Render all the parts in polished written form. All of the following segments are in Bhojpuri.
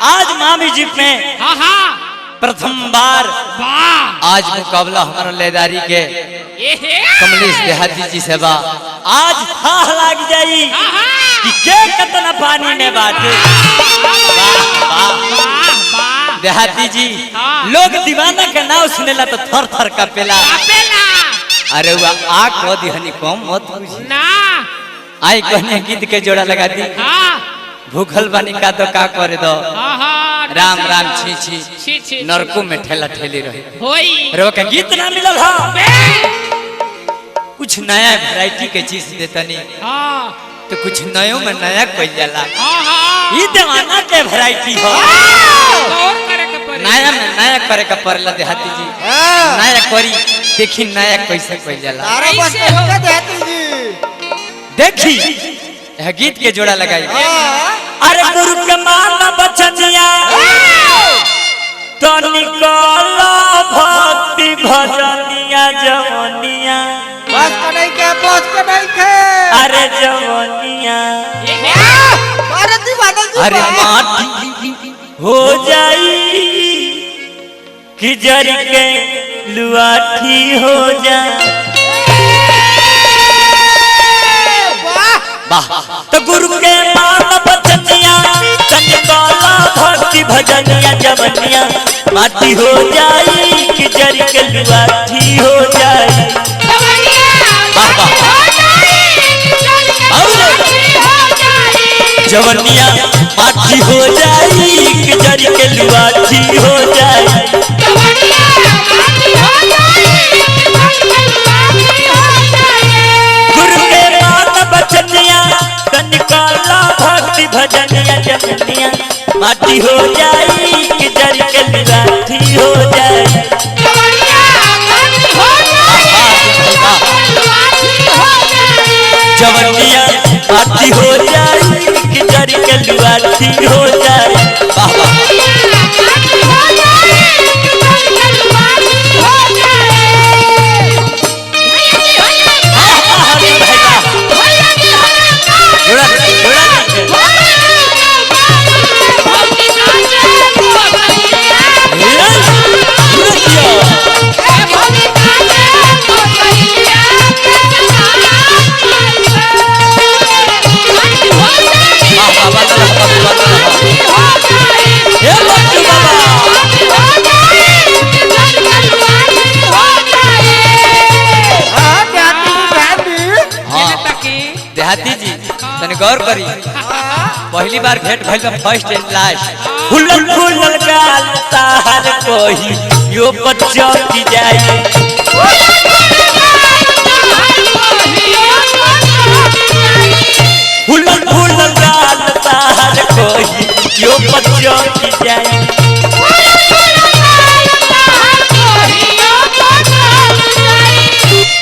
आज मामी जी में प्रथम बार आज मुकाबला हमारा लेदारी के कमलेश देहाती जी से बा। आज हाथ लग जाई कि के कितना पानी में बाटे। देहाती जी लोग दीवाना के नाम सुनेला तो थर थर कापेला। अरे वह आग को दिहनी कम मत ना आई कहने गीत के जोड़ा लगा दी। भूखल बानी का तो का करे दो राम राम छी छी नरको में ठेला ठेली रहे रो के गीत ना मिलल हा। कुछ नया वैरायटी के चीज देतनी तो कुछ नयो में नया कोई जाला। ये दीवाना के वैरायटी हो नया में नया करे का पड़ला देहाती जी। नया करी देखी नया कैसे कोई जाला। देखी यह गीत के जोड़ा लगाई। अरे गुरु के माना बचनिया तो निकालो भक्ति भजनिया जवनिया अरे जवनिया अरे माटी हो जाई कि जरी के लुआठी हो जाए। तो गुरु के मान बचनिया चंद्रकाला भक्ति भजनिया जवनिया माटी हो जाई कि जरी के लुआठी हो जाए। जवनिया माटी हो जाई कि जरी के लुआठी हो जाए। गुरु के मान बचनिया निकाला भक्ति भजनिया जवनिया माटी हो जाई कि जरी के लुआठी हो जाए। जवनिया माटी हो जाई कि जरी के लुआठी हो जाए। देहाती जी तने गौर करी पहली बार भेंट भइल बा फर्स्ट एंड लास्ट। फुलल फुलल गाल ताहर कोही यो बच्चा की जाए। फुलल फुलल गाल ताहर कोही यो बच्चा की जाए।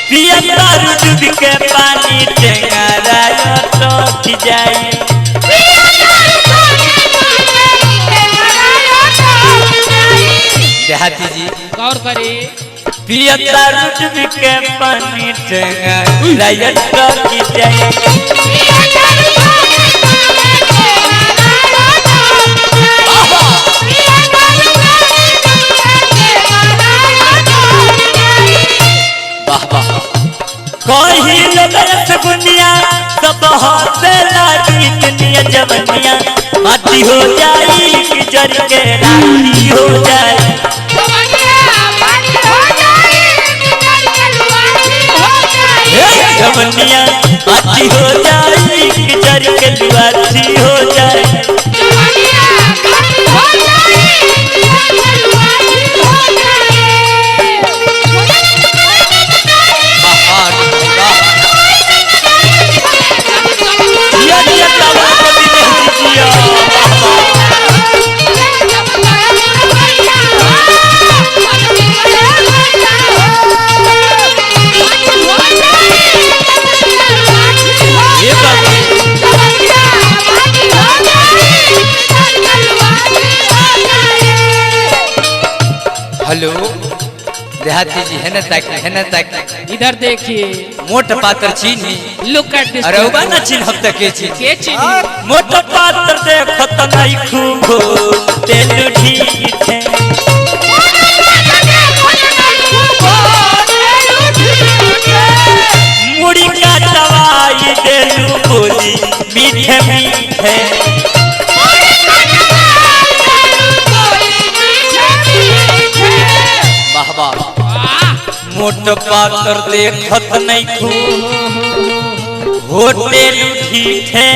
पिया दारू दूध के पानी टेंगारा तो की जाए। देहाती जी गौर करे पिया दारू दूध के पानी टेंगारा तो की जाए। कहीं लगत बुनिया सब हाथे लागी दुनिया जवनिया माटी हो जाई कि जरी के राखी हो जाए। जवनिया माटी हो जाई कि जरी के लुआठी हो जाए। हेलो देहाती जी है ना ताकि इधर देखिए मोट पात्र चीनी लुक एट दिस। अरे उबा ना चीन हफ्ता के चीन के चीनी मोट पात्र देखत नहीं खूब मोट पातर देखत नहीं खू होटल ठीठे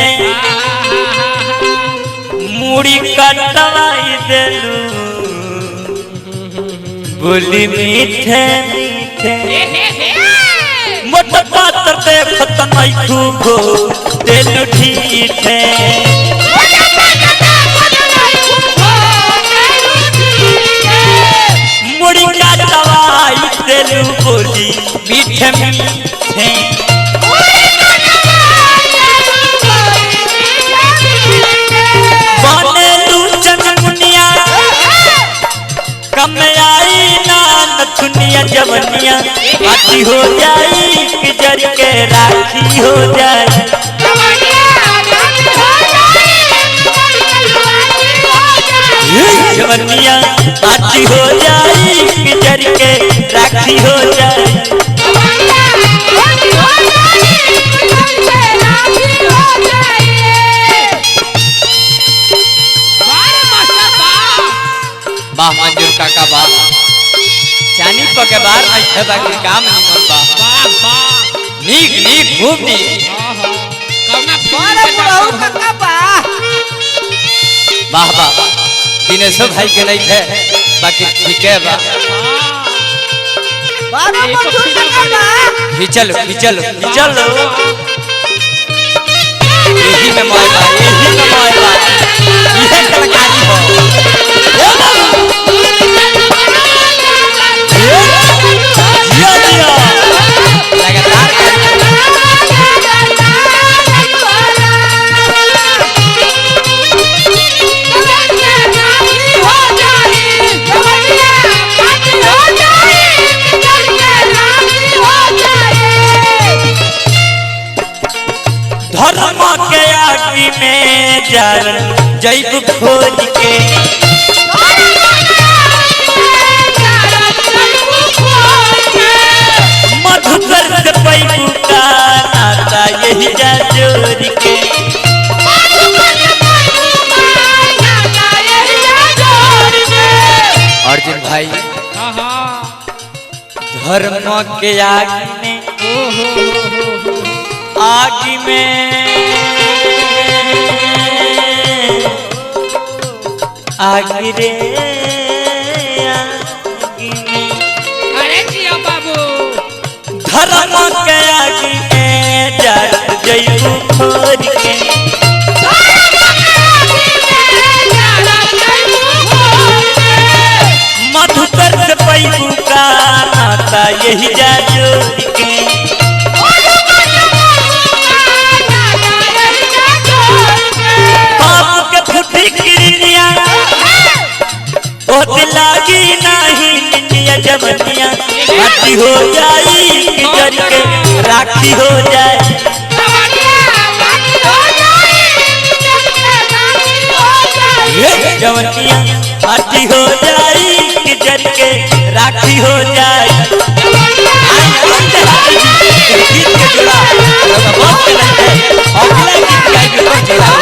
मुड़ी कटवाई देलू बोली मीठे मीठे मोट पातर देखत नहीं खू होटल ठीठे मुड़ी कटवाई देलू बोली मीठे मीठे कम आई ना नथुनिया जवनिया आती हो जाई कि जर के राखी हो जाए जवनिया आती हो जाई कि जर के राखी हो जाए वाह मंजूर काका वाह चानी पके बार नहीं थे बाकी काम नहीं मन बा नीक नीक खूब नीक कौना बारे बुढ़ऊ काका बा वाह वाह दिनेशो भाई के नहीं थे बाकी ठीक है बा बारे मंजूर काका बा खिचल खिचल खिचल यही में मोय बा ये कलाकारी हो धर्म के आगे में जल जैब खोज के मधुकर से पैबू का नाता यही जा जोड़ के अर्जुन भाई धर्म के आगे में आगे में आगे रे आगे में अरे जिया बाबू धर्म के आगे में जल जैबू खोज के मधुकर से पैबू का नाता यही जा जोड़ के लागी नहीं निया जवनिया आती हो जाई कि जर के राखी हो जाए जवनिया आती हो जाई कि जर के राखी हो जाए गीत के जोड़ा